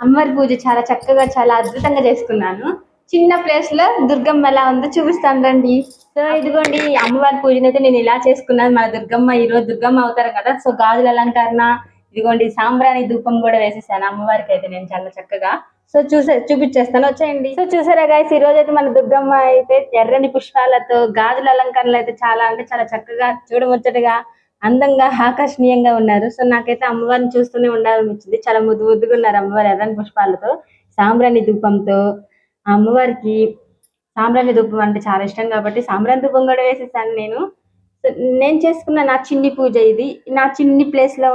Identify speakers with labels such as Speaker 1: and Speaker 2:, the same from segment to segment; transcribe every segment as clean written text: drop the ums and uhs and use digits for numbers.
Speaker 1: అమ్మవారి పూజ చాలా చక్కగా చాలా అద్భుతంగా చేసుకున్నాను. చిన్న ప్లేస్ లో దుర్గమ్మ ఎలా ఉందో చూపిస్తాను రండి. సో ఇదిగోండి అమ్మవారి పూజను అయితే నేను ఇలా చేసుకున్నాను. మన దుర్గమ్మ ఈ రోజు దుర్గమ్మ అవుతారు కదా. సో గాజుల అలంకరణ, ఇదిగోండి సాంబ్రాణి ధూపం కూడా వేసేసాను అమ్మవారికి అయితే నేను చాలా చక్కగా. సో చూపించేస్తాను వచ్చేయండి. సో చూసారా గైస్, ఈ రోజు అయితే మన దుర్గమ్మ అయితే ఎర్రని పుష్పాలతో గాజుల అలంకరణలు అయితే చాలా అంటే చాలా చక్కగా చూడముచ్చటగా అందంగా ఆకర్షణీయంగా ఉన్నారు. సో నాకైతే అమ్మవారిని చూస్తూనే ఉండాలనిపించింది. చాలా ముద్దు ముద్దుగా ఉన్నారు అమ్మవారి ఎర్రని పుష్పాలతో సాంబ్రాణి ధూపంతో. అమ్మవారికి సాంబ్రాణి ధూపం అంటే చాలా ఇష్టం కాబట్టి సాంబ్రాణి ధూపం కూడా వేసేసాను నేను. నేను చేసుకున్న నా చిన్ని పూజ ఇది. నా చిన్ని ప్లేస్ లో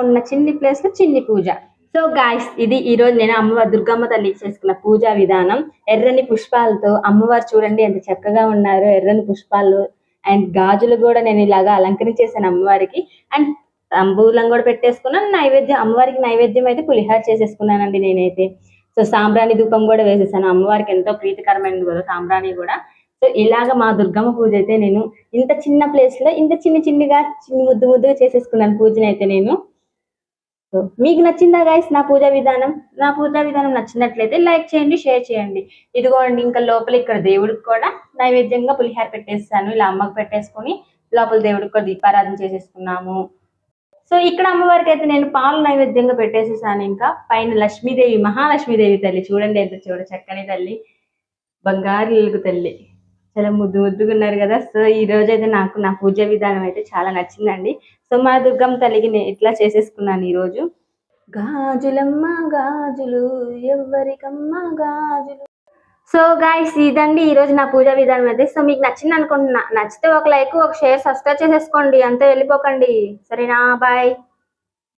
Speaker 1: చిన్ని పూజ. సో గాయస్, ఇది ఈ రోజు నేను అమ్మవారి దుర్గమ్మ తల్లికి చేసుకున్న పూజా విధానం. ఎర్రని పుష్పాలతో అమ్మవారు చూడండి ఎంత చక్కగా ఉన్నారు. ఎర్రని పుష్పాలు అండ్ గాజులు కూడా నేను ఇలాగా అలంకరించేసాను అమ్మవారికి. అండ్ తాంబూలం కూడా పెట్టేసుకున్నాను. నైవేద్యం అమ్మవారికి నైవేద్యం అయితే పులిహార చేసేసుకున్నానండి నేనైతే. సో సాంబ్రాణి ధూపం కూడా వేసేసాను. అమ్మవారికి ఎంతో ప్రీతికరమైనది కదా సాంబ్రాణి కూడా. సో ఇలాగ మా దుర్గమ్మ పూజ అయితే నేను ఇంత చిన్న ప్లేస్ లో ఇంత చిన్నగా ముద్దుగా చేసేసుకున్నాను పూజను అయితే నేను. సో మీకు నచ్చిందా గైస్ నా పూజా విధానం? నా పూజా విధానం నచ్చినట్లయితే లైక్ చేయండి, షేర్ చేయండి. ఇదిగోండి ఇంకా లోపల ఇక్కడ దేవుడికి కూడా నైవేద్యంగా పులిహార పెట్టేస్తాను. ఇలా అమ్మకు పెట్టేసుకొని లోపల దేవుడికి కూడా దీపారాధన చేసేసుకున్నాము. సో ఇక్కడ అమ్మవారికి అయితే నేను పాలు నైవేద్యంగా పెట్టేసేసాను. ఇంకా పైన లక్ష్మీదేవి, మహాలక్ష్మీదేవి తల్లి చూడండి ఎంత చక్కని తల్లి, బంగారు ఎలుగు తల్లి, చాలా ముద్దుగా ఉన్నారు కదా. సో ఈ రోజు అయితే నాకు నా పూజ విధానం అయితే చాలా నచ్చిందండి. సో మా దుర్గమ్మ తల్లికి నేను ఇట్లా చేసేసుకున్నాను ఈ రోజు. గాజులమ్మ గాజులు ఎవరికమ్మ గాజులు. సో గైస్, ఇదండి ఈ రోజు నా పూజా విధానం అయితే. సో మీకు నచ్చింది అనుకుంటున్నా. నచ్చితే ఒక లైక్, ఒక షేర్, సబ్స్క్రైబ్ చేసేసుకోండి. అంతే వెళ్ళిపోకండి. సరేనా? బాయ్.